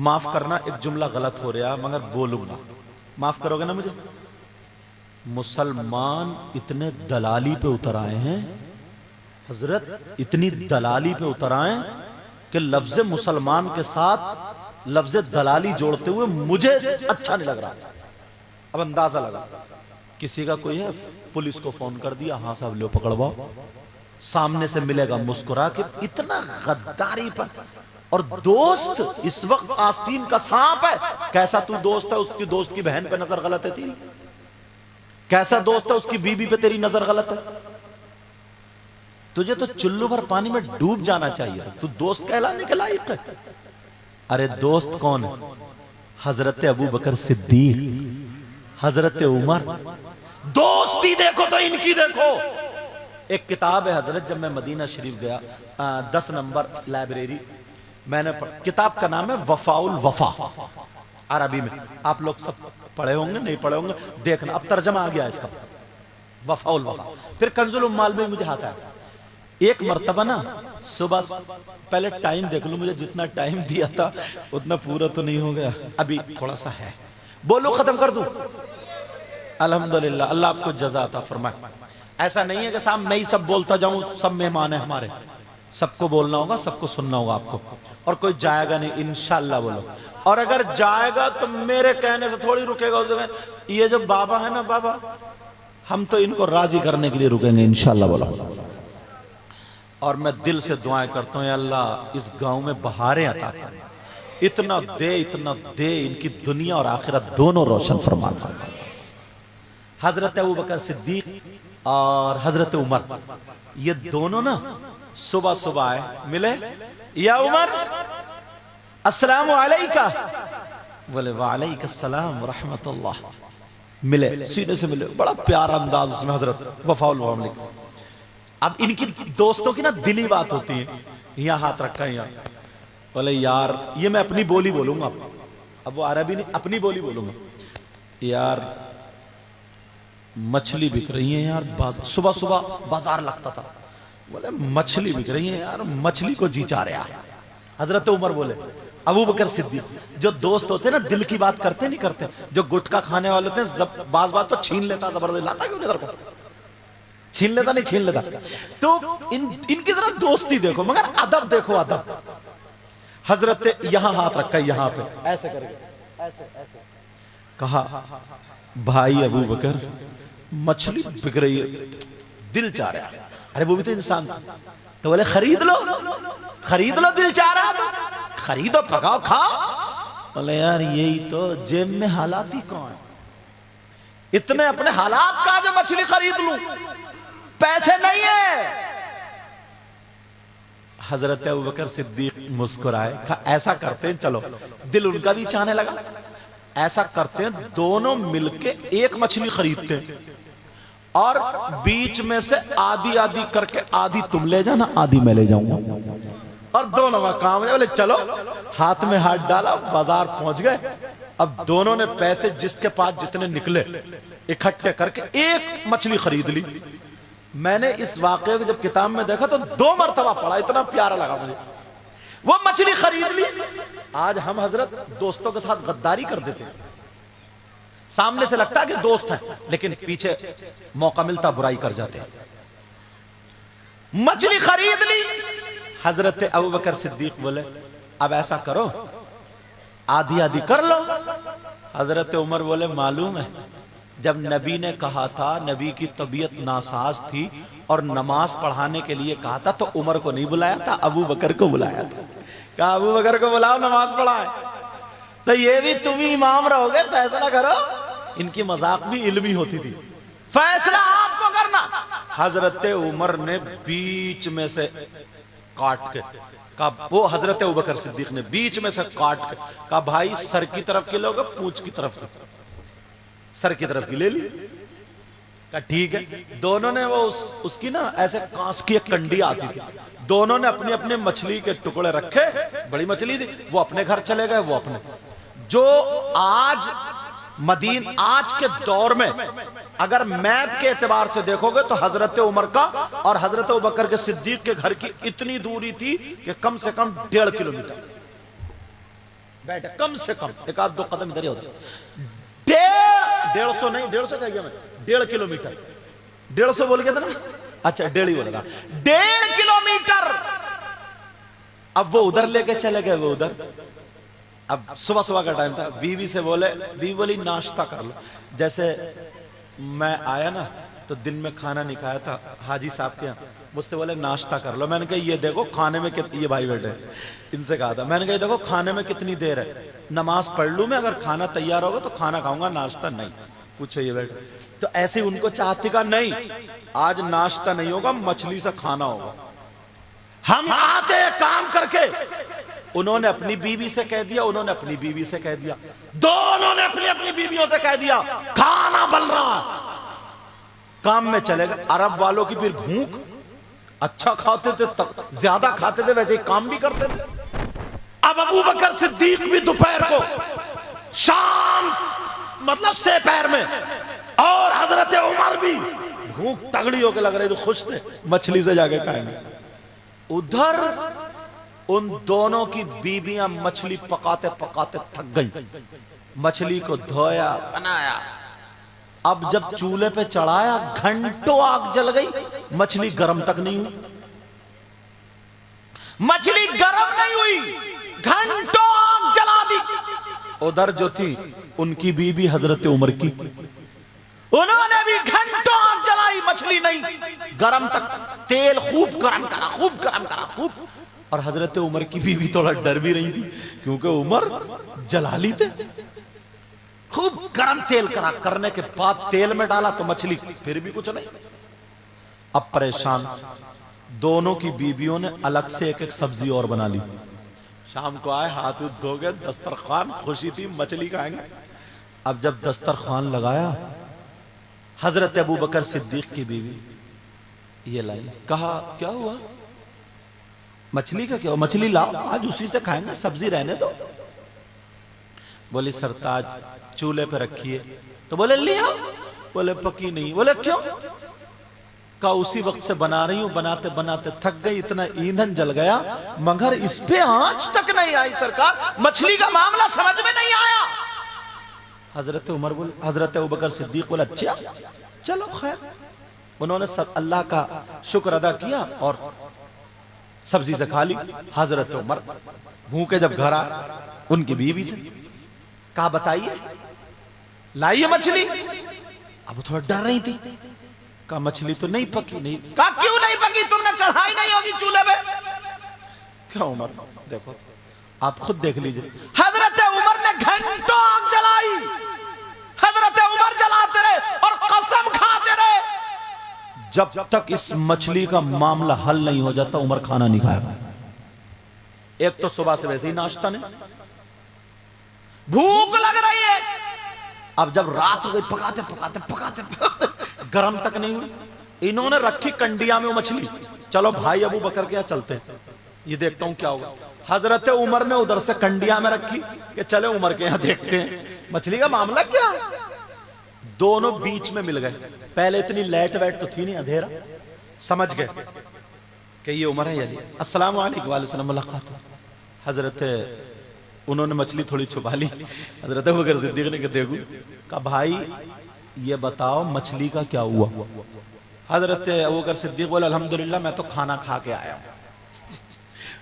معاف کرنا ایک جملہ غلط ہو رہا مگر بولوں گا، معاف کرو گے نا مجھے؟ مسلمان اتنے دلالی پہ اتر آئے ہیں حضرت، اتنی دلالی پہ اتر آئے کہ لفظ مسلمان کے ساتھ لفظ دلالی جوڑتے ہوئے مجھے اچھا نہیں لگ رہا۔ اب اندازہ لگا، کسی کا کوئی ہے پولیس کو فون کر دیا، ہاں صاحب لو پکڑواؤ، سامنے سے ملے گا مسکرا کے، اتنا غداری پر۔ اور دوست اس وقت آستین کا سانپ ہے، کیسا تو دوست ہے؟ اس کی دوست کی بہن پہ نظر غلط ہے تیری، کیسا دوست ہے اس کی بیوی پہ تیری نظر غلط ہے؟ تجھے تو چلو بھر پانی میں ڈوب جانا چاہیے، تو دوست کہلانے کے لائق ہے؟ ارے دوست کون ہے؟ حضرت ابو بکر صدیق، حضرت عمر۔ دوستی دیکھو تو ان کی دیکھو۔ ایک کتاب ہے حضرت، جب میں مدینہ شریف گیا 10 نمبر لائبریری میں نے کتاب کا نام ہے وفاء الوفا، عربی میں آپ لوگ سب پڑھے ہوں گے، نہیں پڑھے ہوں گے دیکھنا، اب ترجمہ آ گیا اس کا، وفاء الوفا۔ پھر کنز الاموال میں مجھے ہاتھ آیا ایک مرتبہ نا، صبح پہلے ٹائم دیکھ لوں، مجھے جتنا ٹائم دیا تھا اتنا پورا تو نہیں ہو گیا، ابھی تھوڑا سا ہے، بولو ختم کر دوں؟ الحمدللہ، اللہ آپ کو جزا عطا فرمائے۔ ایسا نہیں ہے کہ صاحب میں ہی سب بولتا جاؤں، سب مہمان ہیں ہمارے، سب کو بولنا ہوگا، سب کو سننا ہوگا آپ کو، اور کوئی جائے گا نہیں انشاءاللہ بولو، اور اگر جائے گا تو میرے کہنے سے تھوڑی رکے گا۔ یہ جو بابا ہے نا بابا، ہم تو ان کو راضی کرنے کے لیے رکیں گے انشاءاللہ بولو۔ اور میں دل سے دعائیں کرتا ہوں، اے اللہ اس گاؤں میں بہاریں عطا کر، اتنا دے ان کی دنیا اور آخرت دونوں روشن فرما۔ حضرت ابو بکر صدیق اور حضرت عمر، یہ دونوں نا صبح صبح آئے، ملے، یا عمر السلام علیکہ، بولے وعلیکہ السلام ورحمت اللہ، ملے، سینے سے ملے، بڑا پیارا انداز اس میں حضرت وفاء الوفا۔ اب ان کی دوستوں کی نا دلی بات ہوتی ہے، یہاں ہاتھ رکھا ہے، یہاں، بولے یار، یہ میں اپنی بولی بولوں گا، اب وہ عربی نہیں، اپنی بولی بولوں گا، یار مچھلی بک رہی ہے یار، صبح صبح بازار لگتا تھا، بولے مچھلی بک رہی ہے یار، مچھلی کو جی چاہ رہا۔ حضرت عمر بولے، ابو بکر صدیق، جو دوست ہوتے ہیں نا دل کی بات کرتے نہیں کرتے، جو گٹکا کھانے والے ہوتے ہیں بعض بات تو چھین لیتا، زبردست لاتا کیوں ادھر کو، چھین لیتا نہیں چھین لیتا، تو ان کی ذرا دوستی دیکھو، مگر ادب دیکھو، ادب۔ حضرت یہاں ہاتھ رکھا یہاں پہ، ایسے کر کے ایسے کہا، بھائی ابو بکر مچھلی بک رہی ہے، دل چاہ رہا ہے۔ ارے وہ بھی تو انسان تھا، تو بولے خرید لو، خرید لو، دل چاہ رہا تو خریدو، پکاؤ، کھاؤ۔ بولے یار یہی تو جیب میں حالات ہی کون، اتنے اپنے حالات کا جو مچھلی خرید لوں، پیسے نہیں ہے۔ حضرت ابوبکر صدیق مسکرائے، کہا ایسا کرتے ہیں، چلو، دل ان کا بھی چاہنے لگا، ایسا کرتے ہیں دونوں مل کے ایک مچھلی خریدتے ہیں، اور بیچ میں سے آدھی آدھی کر کے، آدھی تم لے جانا، آدھی میں لے جاؤں گا، اور دونوں کا کام ہے۔ بولے چلو، ہاتھ میں ہاتھ ڈالا، بازار پہنچ گئے، اب دونوں نے پیسے جس کے پاس جتنے نکلے اکٹھے کر کے ایک مچھلی خرید لی۔ میں نے اس واقعے کو جب کتاب میں دیکھا تو 2 مرتبہ پڑھا، اتنا پیارا لگا مجھے، وہ مچھلی خرید لی۔ آج ہم حضرت دوستوں کے ساتھ غداری کر دیتے ہیں، سامنے سے لگتا ہے کہ دوست ہیں لیکن پیچھے موقع ملتا برائی کر جاتے ہیں۔ مچھلی خرید لی، حضرت ابوبکر صدیق بولے اب ایسا کرو آدھی آدھی کر لو۔ حضرت عمر بولے معلوم ہے جب نبی نے کہا تھا، نبی کی طبیعت ناساز تھی اور نماز پڑھانے کے لیے کہا تھا، تو عمر کو نہیں بلایا تھا، ابو بکر کو بلایا تھا، کہا ابو بکر کو بلاؤ نماز پڑھائے، تو یہ بھی تم ہی امام رہو گے، فیصلہ کرو۔ ان کی مذاق بھی علمی ہوتی تھی، فیصلہ آپ کو کرنا۔ حضرت عمر نے بیچ میں سے کاٹ کے کہا، وہ حضرت ابوبکر صدیق نے بیچ میں سے کاٹ کے کہا، بھائی سر کی طرف کی لوگے پونچھ کی طرف کی، سر کی طرف کی لے لی، کہا ٹھیک ہے۔ دونوں نے وہ اس کی نا ایسے کانس کی ایک کنڈی آتی تھی، دونوں نے اپنے اپنے مچھلی کے ٹکڑے رکھے، بڑی مچھلی تھی، وہ اپنے گھر چلے گئے، وہ اپنے۔ جو آج آج کے دور میں اگر میپ کے اعتبار سے دیکھو گے تو حضرت عمر کا اور حضرت ابوبکر کے صدیق کے گھر کی اتنی دوری تھی کہ کم سے کم 1.5 کلومیٹر، بیٹھے کم سے کم ایک آدھ دو قدم ادھر ہی ہوتا. 150 نہیں 150 کہہ گیا میں 1.5 کلومیٹر 150 بول گیا تھا نا, اچھا 1.5 ہی بولے گا, 1.5 کلومیٹر. اب وہ ادھر لے کے چلے گئے, وہ ادھر. اب صبح صبح کا ٹائم تھا, بیوی سے بولے, بیوی بولی ناشتہ کر لو. جیسے میں آیا نا تو دن میں کھانا نہیں کھایا تھا حاجی صاحب کے یہاں, مجھ سے بولے ناشتہ کر لو. میں نے کہا یہ دیکھو کھانے میں یہ بھائی بیٹھے ان سے کہا تھا, میں نے کہا یہ دیکھو کھانے میں کتنی دیر ہے, نماز پڑھ لوں میں, اگر کھانا تیار ہوگا تو کھانا کھاؤں گا, ناشتہ نہیں. پوچھو یہ بیٹھے تو ایسے ان کو چاہتی کا نہیں, آج ناشتہ نہیں ہوگا, مچھلی سے کھانا ہوگا. ہم آتے کام کر کے. انہوں نے اپنی بیوی سے کہہ دیا, انہوں نے اپنی بیوی سے کہہ دیا, دونوں نے اپنی اپنی بیویوں سے کہہ دیا کھانا بن رہا, کام میں چلے گئے. عرب والوں کی پھر بھوک, اچھا کھاتے تھے, زیادہ کھاتے تھے, ویسے ہی کام بھی کرتے تھے. اب ابو بکر صدیق بھی دوپہر کو شام مطلب سے پیر میں, اور حضرت عمر بھی بھوک تگڑی ہو کے لگ رہی تو خوش تھے, مچھلی سے جا کے کھائیں گے. ادھر ان دونوں کی بیویاں مچھلی پکاتے پکاتے تھک گئی, مچھلی کو دھویا بنایا. اب جب چولہے پہ چڑھایا گھنٹوں آگ جل گئی, مچھلی گرم تک نہیں ہوئی, مچھلی گرم نہیں ہوئی, گھنٹوں آگ جلا دی. ادھر جو تھی ان کی بیوی حضرت عمر کی, انہوں نے بھی گھنٹوں آگ جلائی, مچھلی نہیں گرم تک, تیل خوب گرم کرا, خوب گرم کرا, خوب. اور حضرت عمر کی بیوی تھوڑا ڈر بھی رہی تھی کیونکہ عمر جلالی تھے. خوب گرم تیل کرا, کرنے کے بعد تیل میں ڈالا تو مچھلی پھر بھی کچھ نہیں. اب پریشان, دونوں کی بیویوں نے الگ سے ایک ایک سبزی اور بنا لی. شام کو آئے, ہاتھ دھو گئے, دسترخوان, خوشی تھی مچھلی کھائیں گے. اب جب دسترخوان لگایا, حضرت ابو بکر صدیق کی بیوی یہ لائی, کہا کیا ہوا, مچھلی کا کیا ہوا, مچھلی لاؤ آج اسی سے کھائیں گے, سبزی رہنے دو. بولی سرتاج چولہے پہ رکھیے, تو بولے لیا, بولے پکی نہیں. بولے کیوں, کہا اسی وقت سے بنا رہی ہوں, بناتے بناتے تھک گئی, اتنا ایندھن جل گیا, مگر اس پہ آنچ تک نہیں آئی سرکار, مچھلی کا معاملہ سمجھ میں نہیں آیا. حضرت عمر بولے, حضرت ابوبکر صدیق بولے اچھا چلو خیر. انہوں نے اللہ کا شکر ادا کیا اور سبزی سے کھا لی. حضرت عمر بھوکے جب گھر آ, ان کی بیوی سے کہا بتائیے لائیے مچھلی. اب وہ تھوڑا ڈر رہی تھی, کہا مچھلی تو نہیں پکی. نہیں, کہا کیوں نہیں پکی, تم نے چڑھائی نہیں ہوگی چولہے پہ. کیا عمر, دیکھو آپ خود دیکھ لیجئے, حضرت عمر نے گھنٹوں آگ جلائی, حضرت عمر جلاتے رہے اور قسم کھاتے رہے, جب تک اس مچھلی کا معاملہ حل نہیں ہو جاتا عمر کھانا نہیں کھایا. ایک تو صبح سے ویسے ہی ناشتہ نہیں, بھوک لگ رہی ہے. اب جب رات ہو گئی, پکاتے پکاتے پکاتے پکاتے گرم تک نہیں ہوئی. انہوں نے رکھی کنڈیا میں وہ مچھلی, چلو بھائی ابو بکر کے یہاں چلتے ہیں, یہ دیکھتا ہوں کیا ہوگا. حضرت عمر نے ادھر سے کنڈیا میں رکھی کہ چلے عمر کے یہاں دیکھتے ہیں مچھلی کا معاملہ کیا. دونوں بیچ میں مل گئے. پہلے اتنی لائٹ ویٹ تو تھی نہیں, اندھیرا, سمجھ گئے کہ یہ عمر ہے یا نہیں. السلام علیکم, وعلیکم السلام, ملاقات. حضرت انہوں نے مچھلی تھوڑی چھپا لی. حضرت ابوبکر صدیق نے کہا بھائی یہ بتاؤ مچھلی کا کیا ہوا. حضرت ابوبکر صدیق بولے الحمدللہ میں تو کھانا کھا کے آیا ہوں.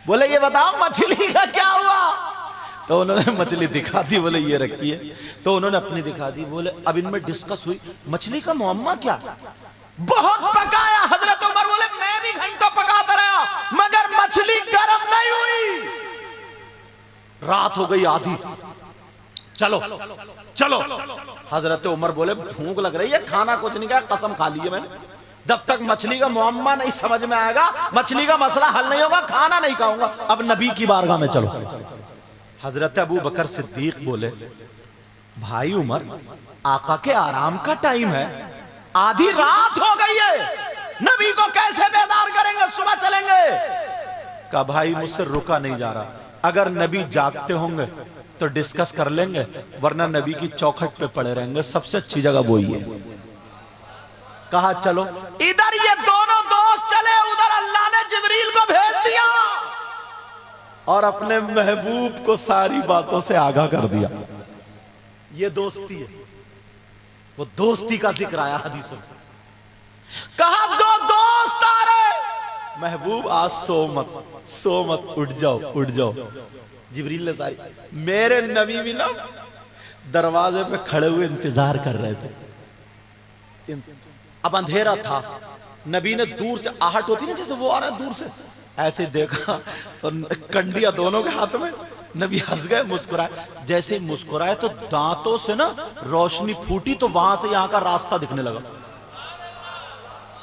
بولے یہ بتاؤ مچھلی کا کیا ہوا. تو انہوں نے مچھلی دکھا دی, بولے یہ رکھی ہے. تو انہوں نے اپنی دکھا دی. بولے اب ان میں ڈسکس ہوئی مچھلی کا معاملہ کیا. بہت پکایا. حضرت عمر بولے میں بھی گھنٹوں پکاتا رہا مگر مچھلی گرم نہیں ہوئی. رات ہو گئی آدھی, چلو چلو. حضرت عمر بولے بھوک لگ رہی ہے, کھانا کچھ نہیں کھایا, قسم کھا لی ہے میں نے, جب تک مچھلی کا معاملہ نہیں سمجھ میں آئے گا, مچھلی کا مسئلہ حل نہیں ہوگا, کھانا نہیں کھاؤں گا. اب نبی کی بارگاہ میں چلو. حضرت ابو بکر صدیق بولے بھائی عمر آقا کے آرام کا ٹائم ہے, آدھی رات ہو گئی ہے, نبی کو کیسے بیدار کریں گے, صبح چلیں گے. کہا بھائی مجھ سے رکا نہیں جا رہا, اگر نبی جاگتے ہوں گے تو ڈسکس کر لیں گے, ورنہ نبی کی چوکھٹ پہ پڑے رہیں گے, سب سے اچھی جگہ وہی ہے. کہا چلو. ادھر یہ دونوں دوست چلے, ادھر اللہ نے جبریل کو بھیج دیا. اور اپنے محبوب کو ساری باتوں سے آگاہ کر دیا. یہ دوستی ہے. وہ دوستی کا ذکر آیا حدیثوں میں. کہا دو دوست آ رہے, محبوب آج سو مت, اٹھ جاؤ. جبریل نے ساری, میرے نبی بھی نا دروازے پہ کھڑے ہوئے انتظار کر رہے تھے. اب اندھیرا تھا, نبی نے دور سے آہٹ ہوتی نا جیسے وہ آ رہا ہے دور سے, ایسے دیکھا تو کنڈیاں دونوں کے ہاتھ میں. نبی ہنس گئے, مسکرائے. جیسے ہی مسکرائے تو دانتوں سے نا روشنی پھوٹی, تو وہاں سے یہاں کا راستہ دکھنے لگا.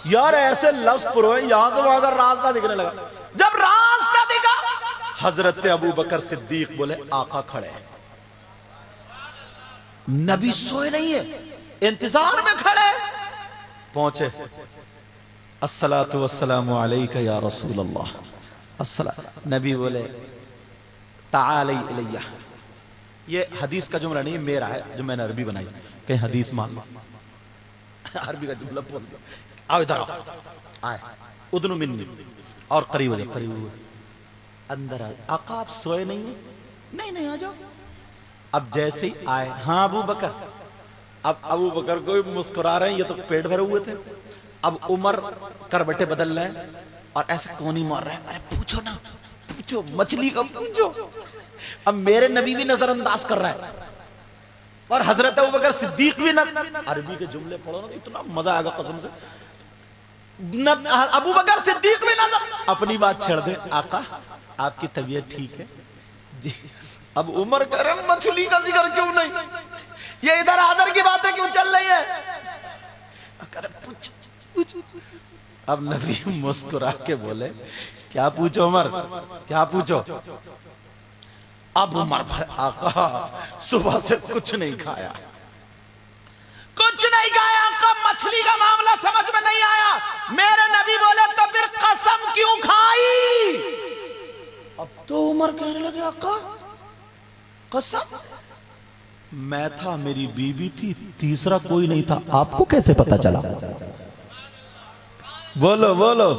یار ایسے لفظ پروئے, یہاں سے وہاں کا راستہ دکھنے لگا. جب راستہ دکھا, حضرت ابو بکر صدیق بولے آقا کھڑے. نبی سوئے نہیں ہے, انتظار میں کھڑے. پہنچے, الصلاۃ والسلام علیک یا رسول اللہ. نبی بولے تعالی الیہ. یہ حدیث کا جملہ نہیں, میرا ہے جو میں نے عربی بنائی. کہیں حدیث مان لو, عربی کا جملہ بول دو. آؤ ادھر آؤ, آئے ادنو منی, اور قریب ہوئے. اندر آئے. آقا آپ سوئے نہیں ہیں؟ نہیں آ جاؤ. اب جیسے ہی آئے, ہاں ابو بکر. اب ابو بکر کو مسکرا رہے ہیں, یہ تو پیٹ بھرے ہوئے تھے. اب عمر کربٹے بدل رہے ہیں اور ایسے کونی مار رہے ہیں. ارے پوچھو نا, پوچھو مچھلی کا پوچھو. اب میرے نبی بھی نظر انداز کر رہا ہے اور حضرت ابوبکر صدیق بھی عربی کے جملے پڑھو نا, اتنا مزہ آئے گا قسم سے. ابو بکر صدیق بھی نظر, اپنی بات چھڑ دے, آقا آپ کی طبیعت ٹھیک ہے جی. اب عمر کہہ رہے ہیں مچھلی کا ذکر کیوں نہیں, یہ ادھر آدر کی باتیں کیوں چل رہی ہے. اب نبی مسکرا کے بولے کیا پوچھو عمر, کیا پوچھو. اب عمر آقا صبح سے کچھ نہیں کھایا, آقا مچھلی کا معاملہ سمجھ میں نہیں آیا. میرے نبی بولے تو پھر قسم کیوں کھائی. اب تو عمر کہنے لگے آقا قسم, میں تھا, میری بیوی تھی, تیسرا کوئی نہیں تھا, آپ کو کیسے پتا چلا. بولو.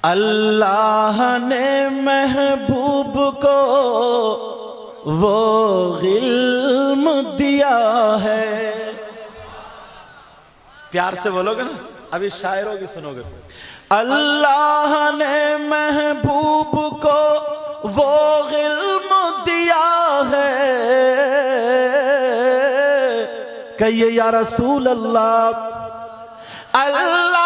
اللہ نے محبوب کو وہ علم دیا ہے. پیار سے بولو گے نا, ابھی شاعروں کی سنو گے. اللہ نے محبوب کو وہ علم دیا ہے, کہیے یا رسول اللہ. اللہ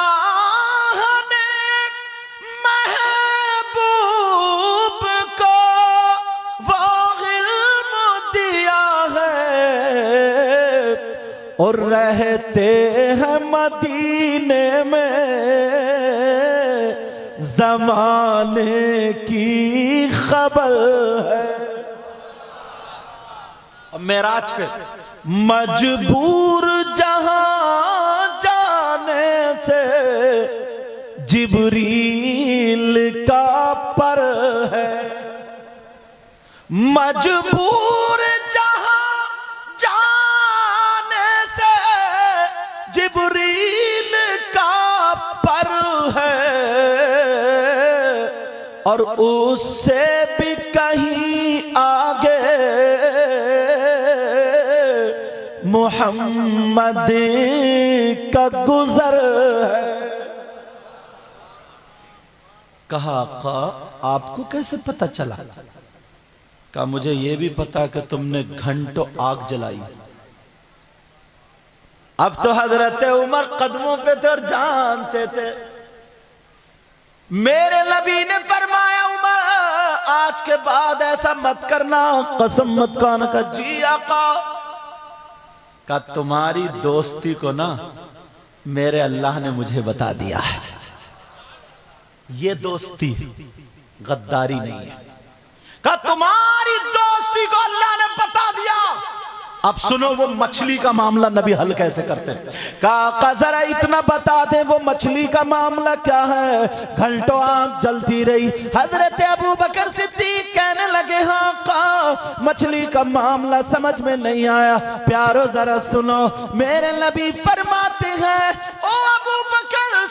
اور رہتے ہیں مدینے میں زمانے کی خبر ہے. معراج پہ مجبور جہاں جانے سے جبریل کا پر ہے. مجبور جبریل کا پر ہے, اور اس سے بھی کہیں آگے محمد کا گزر ہے. کہا آقا آپ کو کیسے پتا چلا. کہا مجھے یہ بھی پتا کہ تم نے گھنٹوں آگ جلائی. اب تو حضرت عمر قدموں پہ تھے اور جانتے تھے. میرے نبی نے فرمایا عمر آج کے بعد ایسا مت کرنا, قسم مت کھانا. کا جی آقا. کہ تمہاری دوستی کو نا میرے اللہ نے مجھے بتا دیا ہے. یہ دوستی غداری نہیں ہے. کہ تمہاری دوستی کو اللہ نے بتا دیا. اب سنو وہ مچھلی کا معاملہ نبی حل کیسے کرتے ہیں. کہا ذرا اتنا بتا دیں وہ مچھلی کا معاملہ کیا ہے. گھنٹوں آنکھ جلتی رہی. حضرت ابو بکر صدیق کہنے لگے ہاں آقا مچھلی کا معاملہ سمجھ میں نہیں آیا. پیارو ذرا سنو, میرے نبی فرماتے ہیں او ابو بکر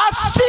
80